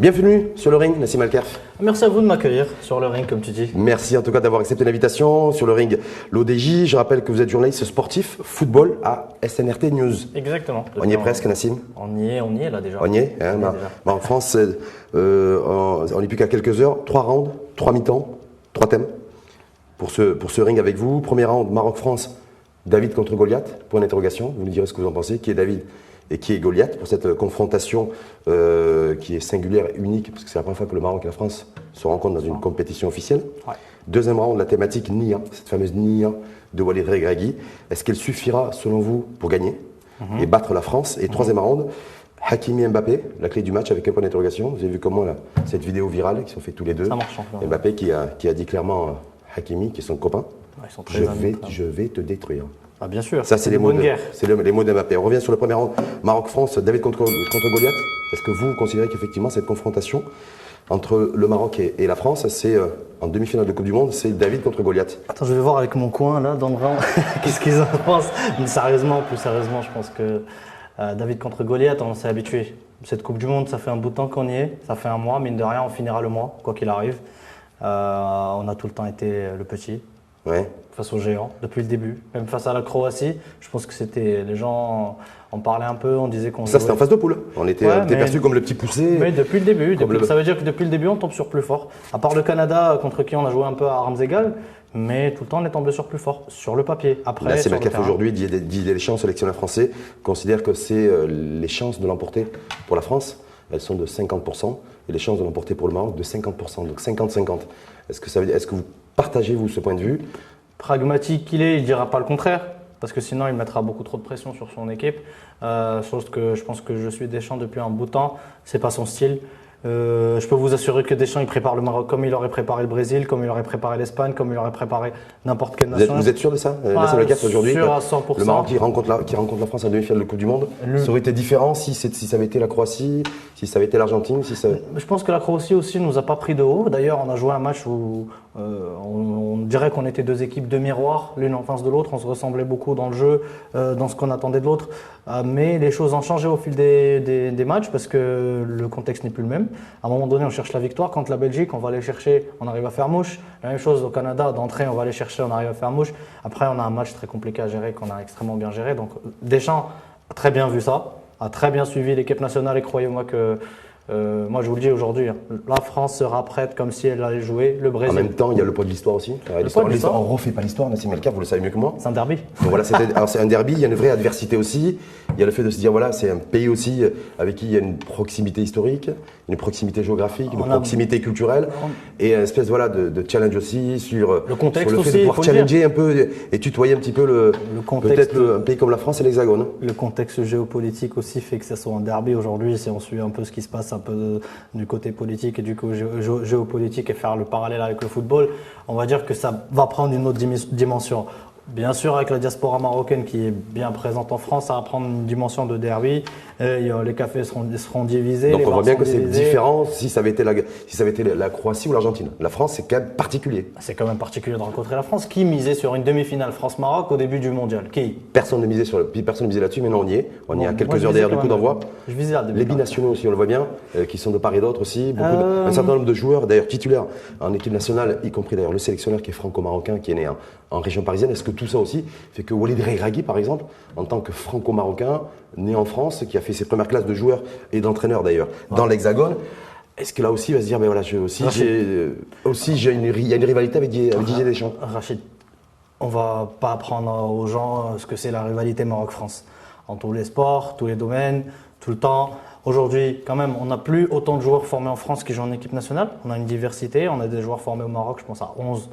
Bienvenue sur le ring, Nassim Al-Kherf. Merci à vous de m'accueillir sur le ring, comme tu dis. Merci en tout cas d'avoir accepté l'invitation sur le ring. L'ODJ, je rappelle que vous êtes journaliste sportif football à SNRT News. Exactement. On y est presque, Nassim. On y est là déjà. On y est, hein, en France, on n'est plus qu'à quelques heures. 3 rounds, 3 mi-temps, 3 thèmes pour ce ring avec vous. Premier round, Maroc-France, David contre Goliath, point d'interrogation. Vous nous direz ce que vous en pensez. Qui est David et qui est Goliath pour cette confrontation qui est singulière et unique, parce que c'est la première fois que le Maroc et la France se rencontrent dans une compétition officielle. Ouais. Deuxième round, la thématique Nia, cette fameuse Nia de Walid Regragui. Est-ce qu'elle suffira, selon vous, pour gagner et battre la France? Et troisième round, Hakimi et Mbappé, la clé du match avec un point d'interrogation. Vous avez vu comment cette vidéo virale qui sont fait tous les deux. Ça marche. Mbappé qui a dit clairement Hakimi, qui est son copain, ouais, ils sont très je vais te détruire. Ah, bien sûr. Ça, c'est les mots de Mbappé. On revient sur le premier round. Maroc-France, David contre Goliath. Est-ce que vous considérez qu'effectivement, cette confrontation entre le Maroc et la France, c'est en demi-finale de Coupe du Monde, c'est David contre Goliath? Attends, je vais voir avec mon coin, là, dans le round, qu'est-ce qu'ils en pensent. Mais sérieusement, plus sérieusement, je pense que David contre Goliath, on s'est habitué. Cette Coupe du Monde, ça fait un bout de temps qu'on y est. Ça fait un mois, mine de rien, on finira le mois, quoi qu'il arrive. On a tout le temps été le petit. Ouais. Face aux géants, depuis le début. Même face à la Croatie, je pense que c'était. Les gens en parlaient un peu, on disait qu'on. Ça, c'était en phase de poule. On était perçu comme le petit poussé. Mais depuis le début. Ça veut dire que depuis le début, on tombe sur plus fort. À part le Canada, contre qui on a joué un peu à armes égales, mais tout le temps, on est tombé sur plus fort, sur le papier. Après, c'est le cas aujourd'hui. Didier Deschamps, sélectionneur français, considère que c'est les chances de l'emporter pour la France, elles sont de 50%, et les chances de l'emporter pour le Maroc de 50%, donc 50-50. Est-ce que vous partagez, vous, ce point de vue? Pragmatique qu'il est, il ne dira pas le contraire, parce que sinon il mettra beaucoup trop de pression sur son équipe. Chose que je pense que je suis Deschamps depuis un bout de temps, c'est pas son style. Je peux vous assurer que Deschamps il prépare le Maroc comme il aurait préparé le Brésil, comme il aurait préparé l'Espagne, comme il aurait préparé n'importe quelle nation. Vous êtes sûr de ça? Nassim Al-Kherf, aujourd'hui, sûr à 100%. Le Maroc qui rencontre la France en demi-finale de Coupe du Monde, ça aurait été différent si ça avait été la Croatie, si ça avait été l'Argentine, Je pense que la Croatie aussi nous a pas pris de haut. D'ailleurs, on a joué un match où on dirait qu'on était deux équipes de miroir, l'une en face de l'autre. On se ressemblait beaucoup dans le jeu, dans ce qu'on attendait de l'autre. Mais les choses ont changé au fil des matchs parce que le contexte n'est plus le même. À un moment donné, on cherche la victoire. Contre la Belgique, on va aller chercher, on arrive à faire mouche. La même chose au Canada, d'entrée, on va aller chercher, on arrive à faire mouche. Après, on a un match très compliqué à gérer qu'on a extrêmement bien géré. Donc Deschamps a très bien vu ça, a très bien suivi l'équipe nationale et croyez-moi que moi, je vous le dis aujourd'hui, la France sera prête comme si elle allait jouer le Brésil. En même temps, il y a le poids de l'histoire aussi. On ne refait pas l'histoire, Nassim Al-Kherf, vous le savez mieux que moi. C'est un derby. Donc voilà, c'est un derby, il y a une vraie adversité aussi. Il y a le fait de se dire, voilà, c'est un pays aussi avec qui il y a une proximité historique, une proximité géographique, une proximité culturelle et une espèce de challenge aussi sur le contexte sur le fait aussi, de pouvoir challenger un peu et tutoyer un petit peu peut-être un pays comme la France et l'Hexagone. Le contexte géopolitique aussi fait que ça soit un derby aujourd'hui. Si on suit un peu ce qui se passe un peu du côté politique et du côté géopolitique et faire le parallèle avec le football, on va dire que ça va prendre une autre dimension. Bien sûr, avec la diaspora marocaine qui est bien présente en France, ça va prendre une dimension de derby. Les cafés seront divisés. Donc on voit bien que c'est différent si ça avait été la Croatie ou l'Argentine. La France, c'est quand même particulier. C'est quand même particulier de rencontrer la France. Qui misait sur une demi-finale France-Maroc au début du mondial? Qui? Personne ne misait là-dessus, mais non, on y est. On y est à quelques heures derrière du coup d'envoi. Je visais la demi-finale. Les binationaux aussi, on le voit bien, qui sont de part et d'autre aussi. Un certain nombre de joueurs, d'ailleurs titulaires en équipe nationale, y compris d'ailleurs le sélectionneur qui est franco-marocain, qui est né en région parisienne. Est-ce que tout ça aussi fait que Walid Regragui, par exemple, en tant que franco-marocain, né en France, qui a fait ses premières classes de joueur et d'entraîneur d'ailleurs dans l'Hexagone, est-ce que là aussi il va se dire, ben voilà, il y a une rivalité avec Didier Deschamps? Rachid, on va pas apprendre aux gens ce que c'est la rivalité Maroc-France. En tous les sports, tous les domaines, tout le temps. Aujourd'hui, quand même, on n'a plus autant de joueurs formés en France qui jouent en équipe nationale. On a une diversité, on a des joueurs formés au Maroc, je pense à 11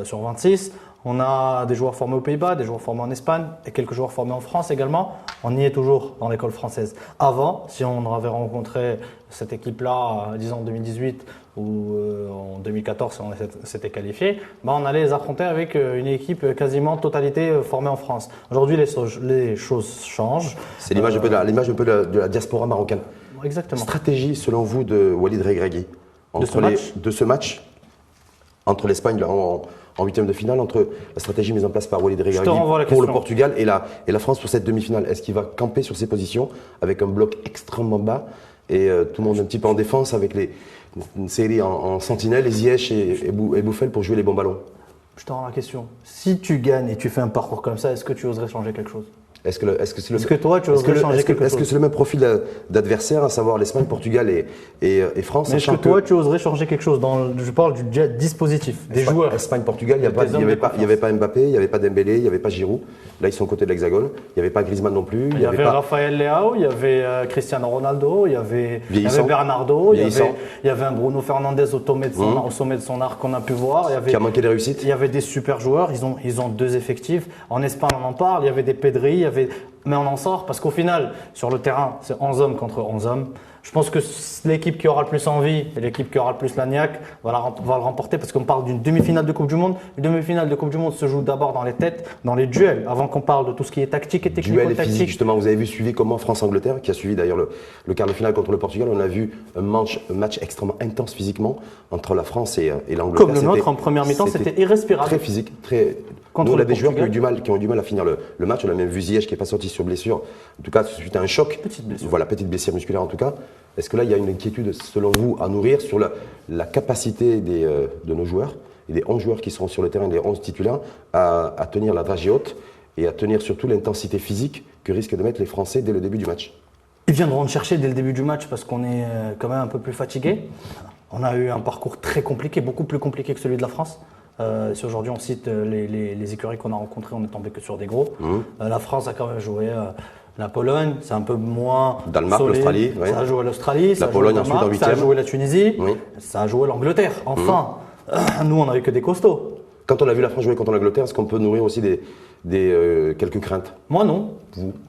sur 26. On a des joueurs formés aux Pays-Bas, des joueurs formés en Espagne et quelques joueurs formés en France également. On y est toujours dans l'école française. Avant, si on avait rencontré cette équipe-là, disons en 2018 ou en 2014 on s'était qualifié, bah, on allait les affronter avec une équipe quasiment totalité formée en France. Aujourd'hui, les choses changent. C'est l'image un peu, de la diaspora marocaine. Exactement. Stratégie, selon vous, de Walid Regragui de ce match entre l'Espagne en huitième de finale, entre la stratégie mise en place par Walid Regragui pour le Portugal et la France pour cette demi-finale. Est-ce qu'il va camper sur ses positions avec un bloc extrêmement bas et tout le monde un petit peu en défense avec une série en sentinelle, les Ziyech et Bouffel pour jouer les bons ballons? Je te rends la question. Si tu gagnes et tu fais un parcours comme ça, est-ce que tu oserais changer quelque chose? Est-ce que toi, tu oserais changer quelque chose? Est-ce que c'est le même profil d'adversaire, à savoir l'Espagne, Portugal et France? Mais est-ce que toi, tu oserais changer quelque chose je parle du dispositif, des joueurs. Espagne, Portugal, il n'y avait pas Mbappé, il n'y avait pas Dembélé, il n'y avait pas Giroud. Là, ils sont aux côtés de l'Hexagone. Il n'y avait pas Griezmann non plus. Il y avait Raphaël Leao, il y avait Cristiano Ronaldo, il y avait Bernardo, il y avait un Bruno Fernandes au sommet de son art qu'on a pu voir. Qui a manqué de réussite. Il y avait des super joueurs, ils ont 2 effectifs. En Espagne, on en parle, il y avait des Pedri, mais on en sort parce qu'au final, sur le terrain, c'est 11 hommes contre 11 hommes. Je pense que l'équipe qui aura le plus envie et l'équipe qui aura le plus la niaque va le remporter parce qu'on parle d'une demi-finale de Coupe du Monde. Une demi-finale de Coupe du Monde se joue d'abord dans les têtes, dans les duels, avant qu'on parle de tout ce qui est tactique et technico-tactique. Duel et physique, justement. Vous avez suivi comment France-Angleterre, qui a suivi d'ailleurs le quart de finale contre le Portugal. On a vu un match extrêmement intense physiquement entre la France et l'Angleterre. Comme le nôtre, en première mi-temps, c'était irrespirable. Très physique, Nous, on a des joueurs qui ont eu du mal à finir le match. On a même vu Ziyech qui n'est pas sorti sur blessure. En tout cas, suite à un choc. Petite blessure. Voilà, petite blessure musculaire en tout cas. Est-ce que là, il y a une inquiétude, selon vous, à nourrir sur la capacité de nos joueurs et des 11 joueurs qui seront sur le terrain, des 11 titulaires, à tenir la dragée haute et à tenir surtout l'intensité physique que risquent de mettre les Français dès le début du match? Ils viendront te chercher dès le début du match parce qu'on est quand même un peu plus fatigué. On a eu un parcours très compliqué, beaucoup plus compliqué que celui de la France. Si aujourd'hui on cite les écuries qu'on a rencontrées, on est tombé que sur des gros. La France a quand même joué la Pologne, c'est un peu moins Danemark, solide. l'Australie. Oui. Ça a joué l'Australie, la Pologne ensuite en ça a joué la Tunisie, ça a joué l'Angleterre. Enfin, nous on n'a eu que des costauds. Quand on a vu la France jouer contre l'Angleterre, est-ce qu'on peut nourrir aussi quelques craintes? Moi non,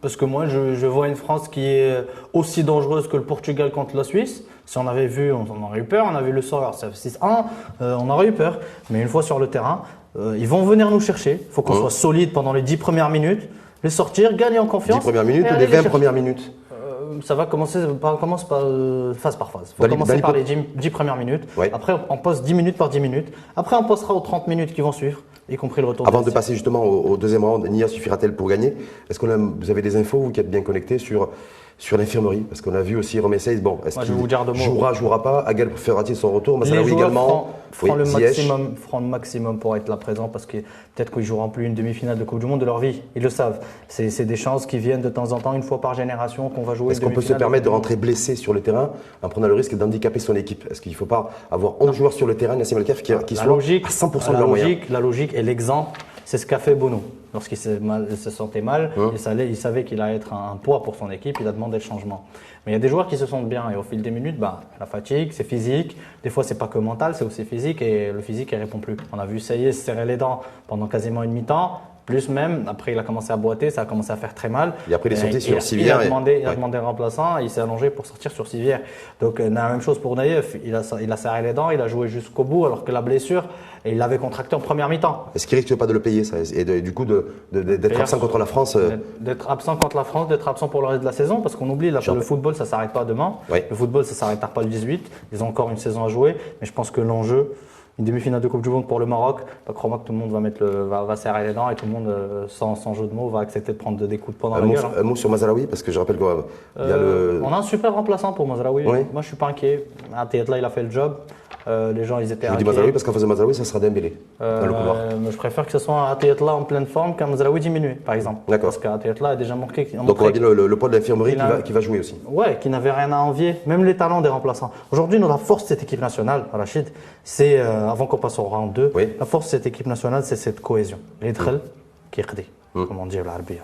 parce que moi je vois une France qui est aussi dangereuse que le Portugal contre la Suisse. Si on avait vu, on aurait eu peur. On a vu le sort, c'est 6-1, on aurait eu peur. Mais une fois sur le terrain, ils vont venir nous chercher. Il faut qu'on soit solide pendant les 10 premières minutes, les sortir, gagner en confiance. 10 premières minutes ou les 20 premières minutes? Ça va commence par phase par phase. Il faut commencer par les 10 premières minutes. Ouais. Après, on passe 10 minutes par 10 minutes. Après, on passera aux 30 minutes qui vont suivre, y compris le retour. Avant de passer justement au deuxième round, Nia suffira-t-elle pour gagner? Est-ce que vous avez des infos, vous qui êtes bien connectés, sur l'infirmerie? Parce qu'on a vu aussi Romain Seyss, est-ce qu'il jouera pas? Aguel fera-t-il son retour? Mazraoui également. Feront le maximum pour être là présent parce que peut-être qu'ils joueront plus une demi-finale de Coupe du Monde de leur vie. Ils le savent. C'est des chances qui viennent de temps en temps, une fois par génération, qu'on va jouer. Est-ce qu'on peut se permettre de rentrer blessé sur le terrain en prenant le risque d'handicaper son équipe? Est-ce qu'il ne faut pas avoir 11 joueurs sur le terrain, Nassim Al-Khelaifi, qui soient à 100% de leur moyen? La logique et l'exemple, c'est ce qu'a fait Bono. Lorsqu'il se sentait mal, il savait qu'il allait être un poids pour son équipe, il a demandé le changement. Mais il y a des joueurs qui se sentent bien et au fil des minutes, la fatigue, c'est physique. Des fois, c'est pas que mental, c'est aussi physique et le physique, il répond plus. On a vu Seyss se serrer les dents pendant quasiment une mi-temps. Plus même, après il a commencé à boiter, ça a commencé à faire très mal. Et après il est sorti sur Sivière. Il a demandé un remplaçant, il s'est allongé pour sortir sur Sivière. Donc la même chose pour Naïef, il a serré les dents, il a joué jusqu'au bout alors que la blessure, il l'avait contracté en première mi-temps. Est-ce qu'il risque pas de le payer ça? Et du coup d'être absent contre la France D'être absent contre la France, d'être absent pour le reste de la saison, parce qu'on oublie, là, le football ça ne s'arrête pas demain. Oui. Le football ça ne s'arrêtera pas le 18, ils ont encore une saison à jouer, mais je pense que l'enjeu, une demi-finale de Coupe du Monde pour le Maroc, crois-moi que tout le monde va serrer les dents et tout le monde, sans jeu de mots, va accepter de prendre des coups de poing dans la gueule. Un mot sur Mazraoui, parce que je rappelle qu'on on a un super remplaçant pour Mazraoui. Oui. Moi, je ne suis pas inquiet. Là, il a fait le job. Les gens, ils étaient inquiets. Je dis Mazraoui parce qu'en face de Mazraoui, ça sera Dembélé dans le couloir. Je préfère que ce soit Atiyatla en pleine forme qu'un Mazraoui diminué, par exemple. D'accord. Parce qu'Atiyatla a déjà montré. Donc, on va dire le poids de l'infirmerie qui va jouer aussi. Ouais, qui n'avait rien à envier, même les talents des remplaçants. Aujourd'hui, la force de cette équipe nationale, Rachid, c'est, avant qu'on passe au round 2, la force de cette équipe nationale, c'est cette cohésion. L'idkhal qui est comme on dit à l'Arabia.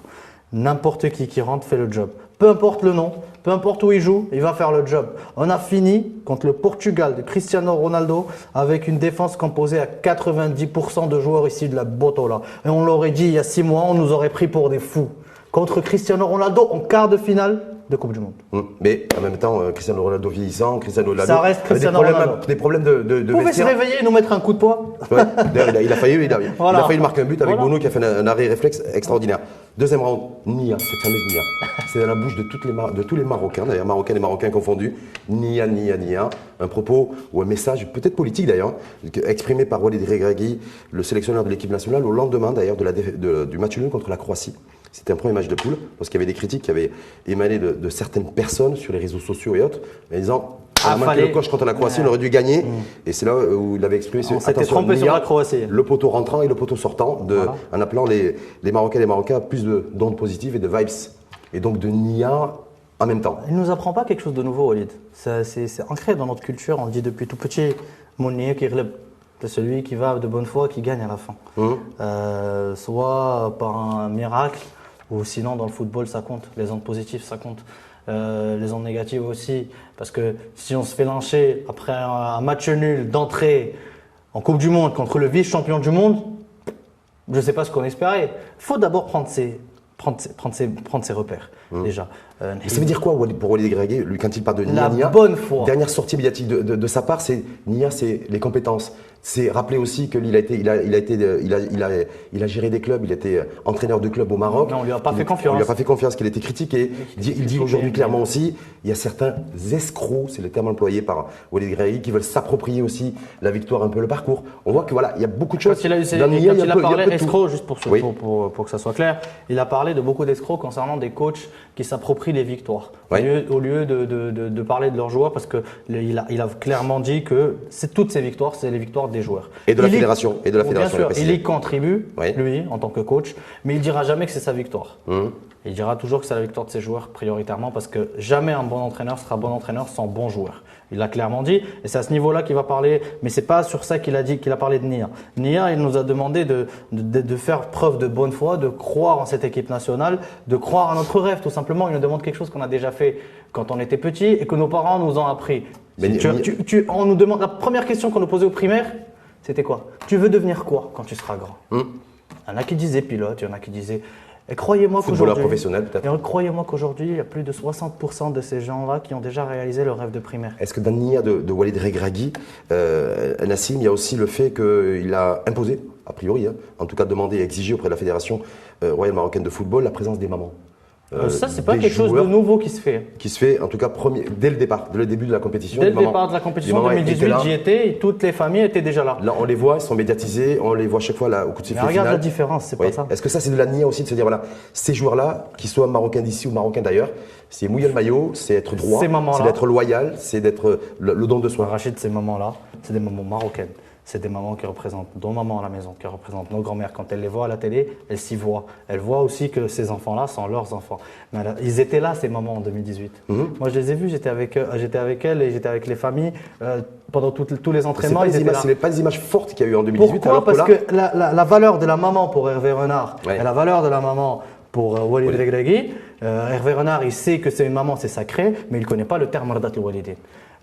N'importe qui rentre fait le job. Peu importe le nom, peu importe où il joue, il va faire le job. On a fini contre le Portugal de Cristiano Ronaldo avec une défense composée à 90% de joueurs issus de la Botola. Et on l'aurait dit il y a 6 mois, on nous aurait pris pour des fous. Contre Cristiano Ronaldo en quart de finale, de Coupe du Monde. Mais en même temps, Cristiano Ronaldo vieillissant, Cristiano Ronaldo Ça reste Cristiano Ronaldo. des problèmes de Vous pouvez se vestiaire. réveiller et nous mettre un coup de poing. Ouais. D'ailleurs, il a failli, Voilà. il a failli marquer un but avec Voilà. Bono qui a fait un arrêt réflexe extraordinaire. Deuxième round, Nia, cette fameuse Nia. C'est dans la bouche de tous les Marocains, d'ailleurs Marocains et Marocains confondus. Nia, Nia, Nia. Un propos ou un message, peut-être politique d'ailleurs, exprimé par Walid Regragui, le sélectionneur de l'équipe nationale, au lendemain d'ailleurs du match nul contre la Croatie. C'était un premier match de poule, parce qu'il y avait des critiques qui avaient émané de certaines personnes sur les réseaux sociaux et autres, en disant on a manqué le coche contre la Croatie, on aurait dû gagner. Et c'est là où il avait exprimé On s'était trompé sur la Croatie. Le poteau rentrant et le poteau sortant, en appelant les Marocains et les Marocains à plus d'ondes positives et de vibes. Et donc de Nia en même temps. Il ne nous apprend pas quelque chose de nouveau, Walid. C'est ancré dans notre culture, on le dit depuis tout petit. Mon Nia qui relève. C'est celui qui va de bonne foi qui gagne à la fin. Soit par un miracle, ou sinon dans le football ça compte. Les ondes positives ça compte. Les ondes négatives aussi. Parce que si on se fait lyncher après un match nul d'entrée en Coupe du Monde contre le vice-champion du monde, je ne sais pas ce qu'on espérait. Il faut d'abord prendre ses repères, déjà. Ça veut dire quoi pour Walid Regragui, lui, quand il parle de Nia, La bonne foi. Dernière sortie médiatique de sa part, c'est Nia, c'est les compétences. C'est rappeler aussi qu'il a géré des clubs, il était entraîneur de club au Maroc. Non, on lui a pas fait confiance. On lui a pas fait confiance, qu'il était critiqué. Il dit aujourd'hui clairement aussi, il y a certains escrocs, c'est le terme employé par Walid Regragui, qui veulent s'approprier aussi la victoire, un peu le parcours. On voit que voilà, il y a beaucoup de choses. Quand il a parlé escrocs, juste pour que ça soit clair, il a parlé de beaucoup d'escrocs concernant des coachs qui s'approprient les victoires. Au lieu de parler de leurs joueurs, parce qu'il a clairement dit que toutes ces victoires, c'est les victoires des joueurs. Et de la fédération. Bien sûr, il y contribue, lui, en tant que coach, mais il dira jamais que c'est sa victoire. Il dira toujours que c'est la victoire de ses joueurs prioritairement, parce que jamais un bon entraîneur sera bon entraîneur sans bons joueurs. Il l'a clairement dit, et c'est à ce niveau-là qu'il va parler, mais c'est pas sur ça qu'il a parlé de Nia. Nia, il nous a demandé de faire preuve de bonne foi, de croire en cette équipe nationale, de croire à notre rêve, tout simplement. Il nous demande quelque chose qu'on a déjà fait quand on était petit et que nos parents nous ont appris. On nous demande, la première question qu'on nous posait au primaire, c'était quoi? Tu veux devenir quoi quand tu seras grand? Il y en a qui disaient pilote, il y en a qui disaient… Et croyez-moi footballeur professionnel peut-être. Et croyez-moi qu'aujourd'hui, il y a plus de 60% de ces gens-là qui ont déjà réalisé le rêve de primaire. Est-ce que dans le Nia de Walid Regragui, Nassim, il y a aussi le fait qu'il a imposé, a priori, en tout cas demandé et exigé auprès de la Fédération royale marocaine de football, la présence des mamans? Ça, c'est pas quelque chose de nouveau qui se fait. Qui se fait, en tout cas, dès le départ, dès le début de la compétition. Dès le départ de la compétition 2018, j'y étais, et toutes les familles étaient déjà là. Là, on les voit, ils sont médiatisés, on les voit chaque fois là, au coup de sifflet final. Regarde la différence, c'est pas ça. Est-ce que ça, c'est de la Nia aussi, de se dire, voilà, ces joueurs-là, qu'ils soient marocains d'ici ou marocains d'ailleurs, c'est mouiller le maillot, c'est être droit, c'est d'être loyal, c'est d'être le don de soi. Rachid, ces moments-là, c'est des moments marocains. C'est des mamans qui représentent nos mamans à la maison, qui représentent nos grands-mères. Quand elles les voient à la télé, elles s'y voient. Elles voient aussi que ces enfants-là sont leurs enfants. Mais ils étaient là, ces mamans, en 2018. Moi, je les ai vus, j'étais avec elles et j'étais avec les familles pendant tous les entraînements. C'est pas des images fortes qu'il y a eu en 2018. Pourquoi? Parce que la valeur de la maman pour Hervé Renard et la valeur de la maman pour Walid Regragui, Hervé Renard, il sait que c'est une maman, c'est sacré, mais il ne connaît pas le terme Mardat al-Walidin.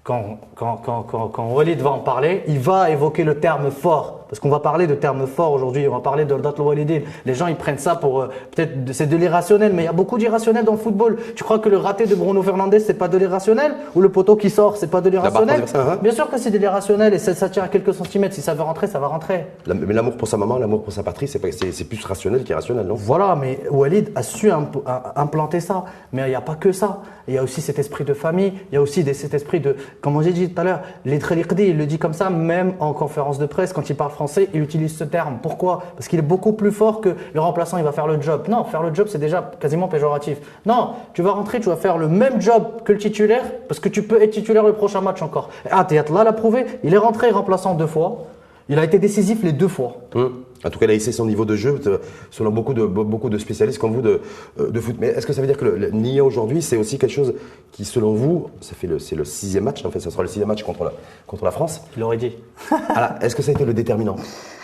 Quand Walid va en parler, il va évoquer le terme fort. Parce qu'on va parler de termes forts aujourd'hui, on va parler de Dardat al-Walidin. Les gens, ils prennent ça pour… peut-être c'est de l'irrationnel, mais il y a beaucoup d'irrationnel dans le football. Tu crois que le raté de Bruno Fernandes, c'est pas de l'irrationnel? Ou le poteau qui sort, c'est pas de l'irrationnel? Bien sûr que c'est de l'irrationnel et ça tient à quelques centimètres. Si ça veut rentrer, ça va rentrer. Mais l'amour pour sa maman, l'amour pour sa patrie, c'est plus rationnel qu'irrationnel, non? Voilà, mais Walid a su implanter ça. Mais il n'y a pas que ça. Il y a aussi cet esprit de famille, il y a aussi cet esprit de… Comme j'ai dit tout à l'heure, l'Idkhaliqdi, il le dit comme ça, même en conférence de presse, quand il parle français, il utilise ce terme. Pourquoi? Parce qu'il est beaucoup plus fort que le remplaçant, il va faire le job. Non, faire le job, c'est déjà quasiment péjoratif. Non, tu vas rentrer, tu vas faire le même job que le titulaire, parce que tu peux être titulaire le prochain match encore. Ah, Théâtre l'a prouvé, il est rentré remplaçant 2 fois, il a été décisif les 2 fois. En tout cas, il a hissé son niveau de jeu, selon beaucoup de spécialistes comme vous de foot. Mais est-ce que ça veut dire que le Nia aujourd'hui, c'est aussi quelque chose qui, selon vous, c'est le 6e match, en fait, ça sera le 6e match contre la France. Il l'aurait dit. Alors, est-ce que ça a été le déterminant?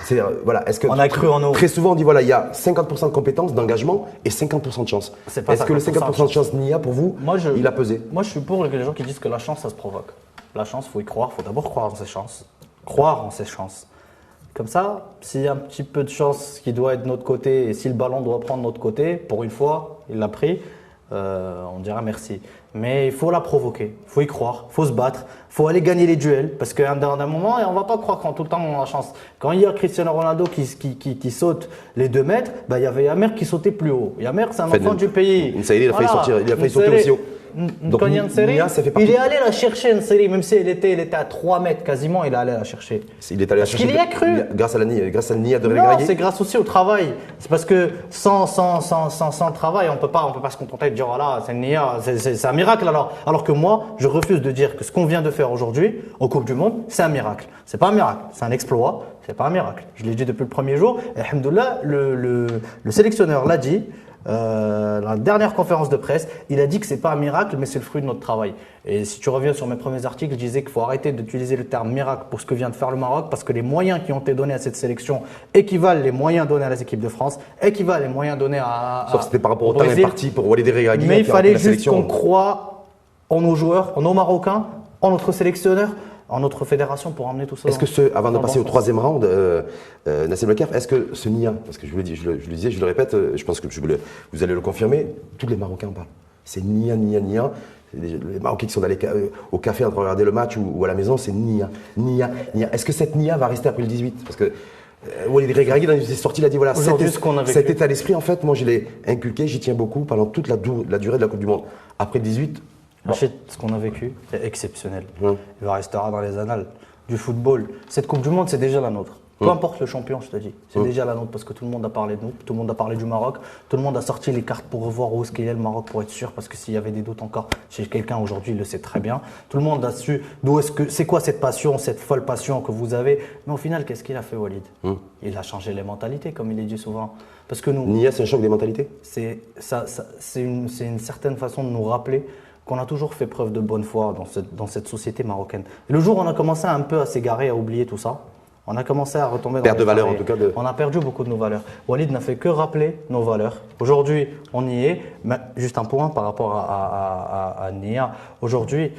Est-ce que on a cru en nous. Très souvent, on dit voilà, il y a 50% de compétences, d'engagement et 50% de chance. Est-ce que le 50% de chance Nia, pour vous, il a pesé? Moi, je suis pour les gens qui disent que la chance, ça se provoque. La chance, il faut y croire. Il faut d'abord croire en ses chances. Croire en ses chances. Comme ça, s'il y a un petit peu de chance qui doit être de notre côté et si le ballon doit prendre notre côté, pour une fois, il l'a pris, on dira merci. Mais il faut la provoquer, il faut y croire, il faut se battre, il faut aller gagner les duels. Parce qu'à un moment, on ne va pas croire qu'en tout le temps on a la chance. Quand il y a Cristiano Ronaldo qui saute les 2 mètres, il y avait Yamer qui sautait plus haut. Yamer, c'est un enfant du pays. Nsaïri, il a failli sauter aussi haut. Donc, Nia, ça fait partie. Il est allé la chercher, Nseri, même si elle était à 3 mètres quasiment, il est allé la chercher. Il est allé la chercher. Parce qu'il y a cru. Grâce à la Nia de Non, Regragui. c'est grâce aussi au travail. C'est parce que sans travail, on peut pas se contenter de dire voilà, c'est une Nia, c'est un miracle alors. Alors que moi, je refuse de dire que ce qu'on vient de faire aujourd'hui en Coupe du Monde, c'est un miracle. C'est pas un miracle, c'est un exploit. C'est pas un miracle. Je l'ai dit depuis le premier jour. Et alhamdoulilah, le sélectionneur l'a dit. La dernière conférence de presse, il a dit que c'est pas un miracle, mais c'est le fruit de notre travail. Et si tu reviens sur mes premiers articles, je disais qu'il faut arrêter d'utiliser le terme miracle pour ce que vient de faire le Maroc, parce que les moyens qui ont été donnés à cette sélection équivalent les moyens donnés à l'équipe de France, équivalent les moyens donnés Sauf que c'était par rapport au temps imparti pour Walid Regragui. Mais il fallait juste qu'on croie en nos joueurs, en nos Marocains, en notre sélectionneur, en notre fédération pour emmener tout ça. Est-ce que avant de passer au 3e round, Nassim Lekaf, est-ce que ce Nia, parce que je vous le dis, je le disais, je le répète, je pense que vous allez le confirmer, tous les Marocains en parlent. C'est Nia, Nia, Nia. Les Marocains qui sont allés au café en train de regarder le match ou à la maison, c'est Nia, Nia, Nia. Est-ce que cette Nia va rester après le 18 ? Parce que Walid Regragui, dans ses sorties, il a dit voilà, cet état d'esprit, en fait, moi je l'ai inculqué, j'y tiens beaucoup pendant toute la durée de la Coupe du Monde. Après le 18, Rachid, ce qu'on a vécu, c'est exceptionnel. Il restera dans les annales du football. Cette Coupe du Monde, c'est déjà la nôtre. Peu importe le champion, je te dis. C'est déjà la nôtre parce que tout le monde a parlé de nous, tout le monde a parlé du Maroc, tout le monde a sorti les cartes pour revoir où est-ce qu'il est le Maroc pour être sûr. Parce que s'il y avait des doutes encore chez quelqu'un aujourd'hui, il le sait très bien. Tout le monde a su c'est quoi cette passion, cette folle passion que vous avez. Mais au final, qu'est-ce qu'il a fait, Walid ? Il a changé les mentalités, comme il est dit souvent. Parce que nous, Nia, c'est un choc des mentalités ? C'est une certaine façon de nous rappeler qu'on a toujours fait preuve de bonne foi dans cette société marocaine. Et le jour où on a commencé un peu à s'égarer, à oublier tout ça, on a commencé à retomber dans les valeurs en tout cas. On a perdu beaucoup de nos valeurs. Walid n'a fait que rappeler nos valeurs. Aujourd'hui, on y est. Mais juste un point par rapport à Nia. Aujourd'hui,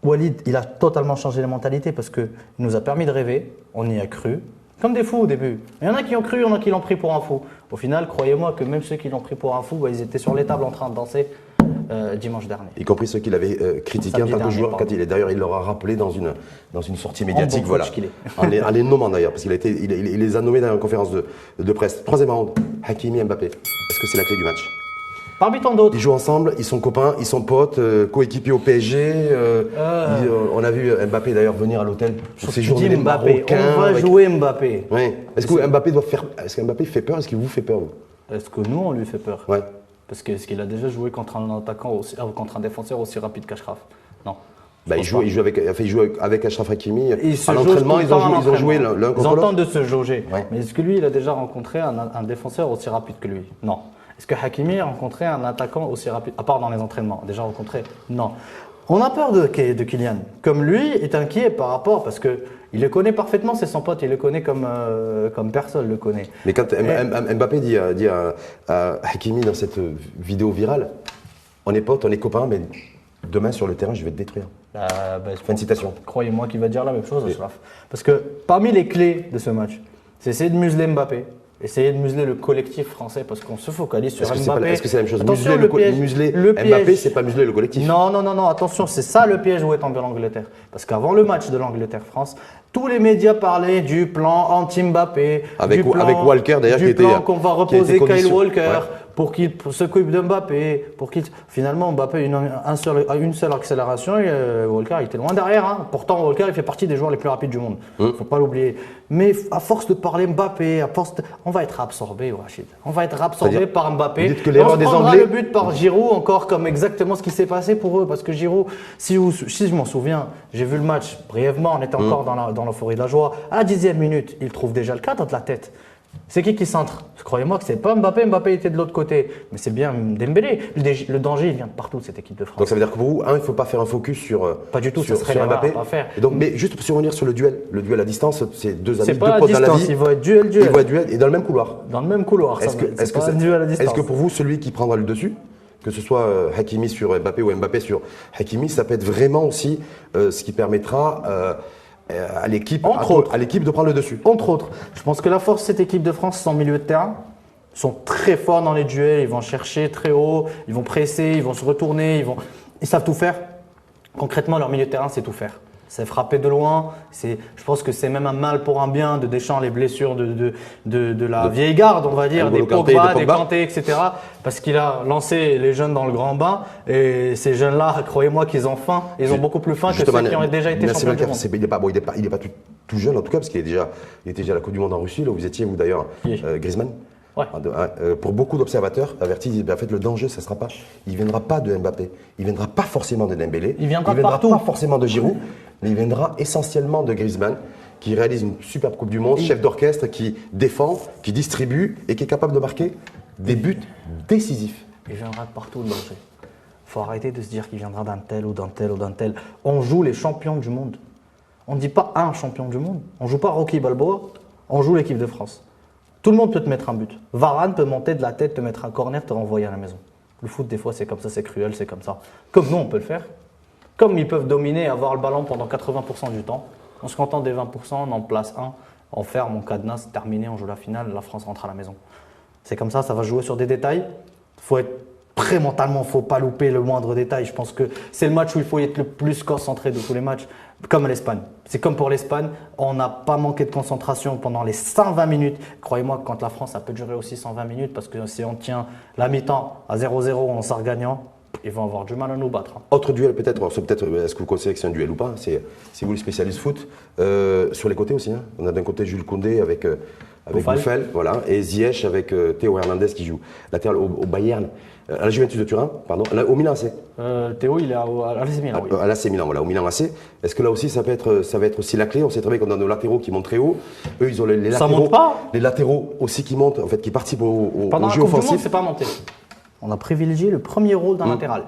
Walid, il a totalement changé les mentalités parce qu'il nous a permis de rêver. On y a cru. Comme des fous au début. Il y en a qui ont cru, il y en a qui l'ont pris pour un fou. Au final, croyez-moi que même ceux qui l'ont pris pour un fou, ils étaient sur les tables en train de danser dimanche dernier. Y compris ceux qui l'avaient critiqué en tant que joueur. D'ailleurs, il leur a rappelé dans une sortie médiatique. Voilà. En les nommant d'ailleurs, parce qu'il les a nommés dans une conférence de presse. 3e round, Hakimi Mbappé. Est-ce que c'est la clé du match ? Parmi tant d'autres. Ils jouent ensemble, ils sont copains, ils sont potes, coéquipiers au PSG. On a vu Mbappé d'ailleurs venir à l'hôtel pour séjourner les Marocains. On va jouer Mbappé. Oui. Est-ce que Mbappé fait peur ? Est-ce qu'il vous fait peur vous ? Est-ce que nous on lui fait peur ? Ouais. Parce que est-ce qu'il a déjà joué contre un attaquant contre un défenseur aussi rapide qu'Achraf ? Non. Il joue avec Achraf Hakimi. À l'entraînement, ils ont joué l'un contre l'autre. Ils entendent de se jauger. Ouais. Mais est-ce que lui, il a déjà rencontré un défenseur aussi rapide que lui ? Non. Est-ce que Hakimi a rencontré un attaquant aussi rapide, à part dans les entraînements ? Déjà rencontré ? Non. On a peur de Kylian. Comme lui est inquiet par rapport, parce qu'il le connaît parfaitement, c'est son pote, il le connaît comme personne le connaît. Mais quand Mbappé dit à Hakimi dans cette vidéo virale, on est potes, on est copains, mais demain sur le terrain, je vais te détruire. Fin de citation. Croyez-moi qu'il va dire la même chose, Achraf. Parce que parmi les clés de ce match, c'est essayer de museler Mbappé. Essayer de museler le collectif français parce qu'on se focalise sur Mbappé. Est-ce que c'est la même chose ? Attention, museler Mbappé, c'est pas museler le collectif. Non, attention, c'est ça le piège où est tombé l'Angleterre. Parce qu'avant le match de l'Angleterre-France, tous les médias parlaient du plan anti-Mbappé. Avec Walker d'ailleurs qui était. Du plan qu'on va reposer Kyle Walker pour qu'il s'occupe de Mbappé. Finalement, Mbappé a une seule accélération et Walker il était loin derrière. Hein. Pourtant, Walker il fait partie des joueurs les plus rapides du monde. Faut pas l'oublier. Mais à force de parler Mbappé, on va être absorbé, Rachid. On va être absorbé par Mbappé. Vous dites que l'erreur des Anglais. On prendra le but par Giroud encore comme exactement ce qui s'est passé pour eux. Parce que Giroud, si je m'en souviens, j'ai vu le match brièvement, on était encore dans l'euphorie de la joie. À la 10e minute, il trouve déjà le cadre de la tête. C'est qui centre ? Croyez-moi que c'est pas Mbappé. Mbappé était de l'autre côté. Mais c'est bien Dembélé. Le danger, il vient de partout, cette équipe de France. Donc ça veut dire que pour vous, il ne faut pas faire un focus sur pas du tout, sur, ça serait sur Mbappé. Pas faire. Et donc, mais juste pour revenir sur le duel à distance, c'est deux amis, deux potes dans la vie. Il va être duel. Il va être duel et dans le même couloir. Dans le même couloir. Est-ce que pour vous, celui qui prendra le dessus, que ce soit Hakimi sur Mbappé ou Mbappé sur Hakimi, ça peut être vraiment aussi ce qui permettra à l'équipe de prendre le dessus. Entre autres, je pense que la force de cette équipe de France, c'est son milieu de terrain. sont très forts dans les duels, ils vont chercher très haut, ils vont presser, ils vont se retourner, ils savent tout faire. Concrètement, leur milieu de terrain, c'est tout faire. C'est frapper de loin. Je pense que c'est même un mal pour un bien de Deschamps, les blessures de la vieille garde, on va dire, des Pogba, des Kanté, etc. Parce qu'il a lancé les jeunes dans le grand bain. Et ces jeunes-là, croyez-moi qu'ils ont faim. Ils ont beaucoup plus faim que ceux qui ont déjà été champions du monde. Il n'est pas tout jeune en tout cas, parce qu'il était déjà à la Coupe du Monde en Russie, là où vous étiez, vous d'ailleurs, Griezmann. Ouais. Pour beaucoup d'observateurs, avertis, en fait, le danger, ça sera pas. Il viendra pas de Mbappé, il viendra pas forcément de Dembélé, il viendra pas forcément de Giroud, mais il viendra essentiellement de Griezmann, qui réalise une superbe Coupe du Monde, chef d'orchestre, qui défend, qui distribue et qui est capable de marquer des buts décisifs. Il viendra de partout le danger. Il faut arrêter de se dire qu'il viendra d'un tel ou d'un tel ou d'un tel. On joue les champions du monde. On ne dit pas un champion du monde. On joue pas Rocky Balboa, on joue l'équipe de France. Tout le monde peut te mettre un but. Varane peut monter de la tête, te mettre un corner, te renvoyer à la maison. Le foot, des fois, c'est comme ça, c'est cruel, c'est comme ça. Comme nous, on peut le faire. Comme ils peuvent dominer et avoir le ballon pendant 80% du temps. On se contente des 20%, on en place un, on ferme, on cadenas, c'est terminé, on joue la finale, la France rentre à la maison. C'est comme ça va jouer sur des détails. Il faut être prêt mentalement, il ne faut pas louper le moindre détail. Je pense que c'est le match où il faut être le plus concentré de tous les matchs, comme l'Espagne. C'est comme pour l'Espagne, on n'a pas manqué de concentration pendant les 120 minutes. Croyez-moi que quand la France, ça peut durer aussi 120 minutes, parce que si on tient la mi-temps à 0-0, on sort gagnant, ils vont avoir du mal à nous battre. Autre duel peut-être, est-ce que vous considérez que c'est un duel ou pas? C'est vous le spécialiste foot. Sur les côtés aussi, hein. On a d'un côté Jules Koundé avec Buffel, voilà, et Ziyech avec Théo Hernandez qui joue latéral au Bayern, à la Juventus de Turin, pardon, au Milan AC. Théo, il est à l'AC Milan. Oui. À l'AC Milan, voilà, au Milan AC. Est-ce que là aussi ça va être aussi la clé? On sait très bien qu'on a nos latéraux qui montent très haut. Eux, ils ont les latéraux. Ça monte pas. Les latéraux aussi qui montent, en fait, qui participent au jeu offensif. C'est pas monté. On a privilégié le premier rôle d'un latéral.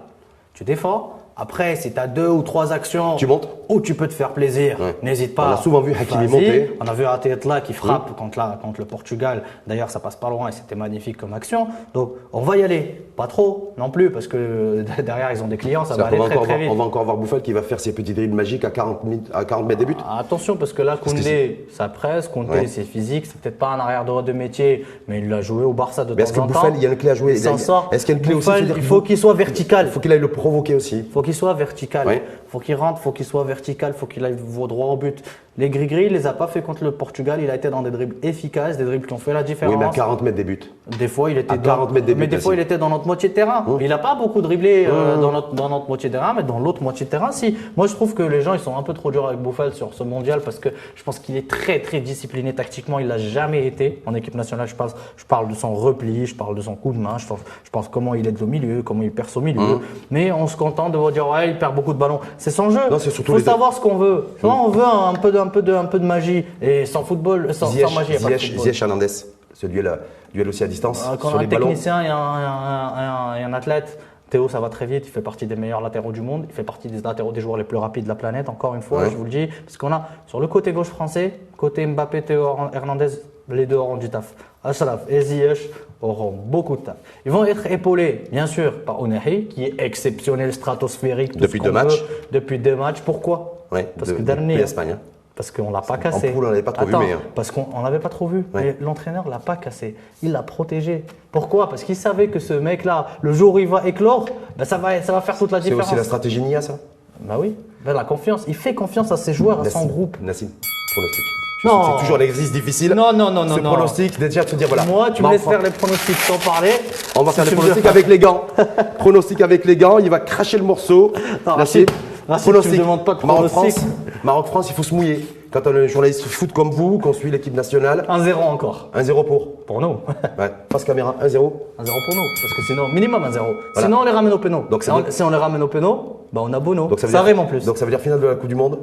Tu défends. Après, si tu as 2 ou 3 actions tu montes. où tu peux te faire plaisir, n'hésite pas. On a souvent vu Hakimi monter. On a vu Arteta qui frappe contre le Portugal. D'ailleurs, ça passe pas loin et c'était magnifique comme action. Donc, on va y aller. Pas trop non plus, parce que derrière, ils ont des clients, ça va aller très vite. On va encore voir Buffel qui va faire ses petits drills magiques à 40 mètres des buts. Attention, parce que là, Koundé, ça presse. Koundé, c'est physique. C'est peut-être pas un arrière droit de métier, mais il l'a joué au Barça de temps en temps. Est-ce que Buffel, il y a une clé à jouer? Il s'en sort. Est-ce qu'il y a une clé aussi? Il faut qu'il soit vertical. Il faut qu'il aille le provoquer aussi. Il faut qu'il soit vertical. Il faut qu'il rentre, il faut qu'il soit vertical, il faut qu'il aille droit au but. Les gris-gris, il les a pas fait contre le Portugal. Il a été dans des dribbles efficaces, des dribbles qui ont fait la différence. Oui, mais à 40 mètres des buts. Des fois, il était fois, il était dans notre moitié de terrain. Il n'a pas beaucoup dribblé dans notre moitié de terrain, mais dans l'autre moitié de terrain, si. Moi, je trouve que les gens, ils sont un peu trop durs avec Buffel sur ce mondial parce que je pense qu'il est très, très discipliné tactiquement. Il l'a jamais été en équipe nationale. Je parle de son repli, je parle de son coup de main, je pense comment il aide au milieu, comment il perce au milieu. Mais on se contente de vous dire, ouais, il perd beaucoup de ballons. C'est son jeu. Il faut savoir ce qu'on veut. On veut un peu de magie. Et sans football, sans magie, il n'y a pas de football. Ziyech Hernandez, ce duel aussi à distance. Quand on a un technicien et un athlète, Théo, ça va très vite. Il fait partie des meilleurs latéraux du monde. Il fait partie des joueurs les plus rapides de la planète, encore une fois, je vous le dis. Parce qu'on a sur le côté gauche français, côté Mbappé, Théo Hernandez, les deux auront du taf. Achraf et Ziyech auront beaucoup de taf. Ils vont être épaulés, bien sûr, par Ounahi, qui est exceptionnel, stratosphérique. Depuis 2 matchs. Depuis 2 matchs. Pourquoi? Parce que depuis l'Espagne. Parce qu'on ne l'a pas cassé. En poule, on l'avait pas trop vu. Parce qu'on n'avait pas trop vu. Mais l'entraîneur ne l'a pas cassé. Il l'a protégé. Pourquoi? Parce qu'il savait que ce mec-là, le jour où il va éclore, ça va faire toute la différence. C'est aussi la stratégie Nia, ça? Bah oui. La confiance. Il fait confiance à ses joueurs, à son groupe. Nassim, pronostic. C'est toujours l'exercice difficile. Non. Ce pronostic, déjà te dire voilà. Moi, tu me laisses faire les pronostics sans parler. On va faire les pronostics avec les gants. Pronostic avec les gants, il va cracher le morceau. Nassim, tu me demandes pas de pronostic. Maroc-France, il faut se mouiller. Quand on est journaliste foot comme vous, qu'on suit l'équipe nationale. 1-0 encore. 1-0 pour nous. Face caméra, 1-0. 1-0 pour nous. Parce que sinon, minimum 1-0. Voilà. Sinon, on les ramène au péno. Donc, si on les ramène au péno, bah on a Bono. Donc, ça rime en plus. Donc ça veut dire finale de la Coupe du Monde,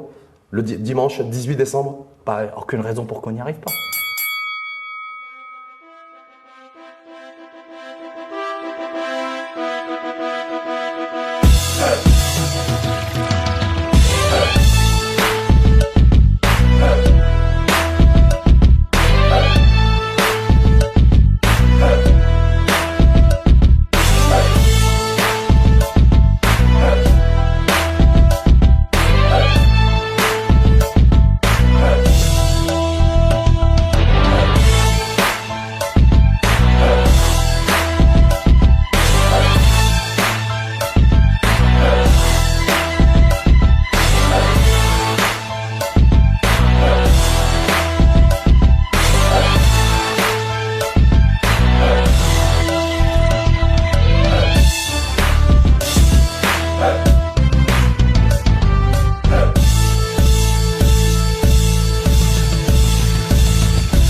le dimanche 18 décembre. Aucune raison pour qu'on n'y arrive pas.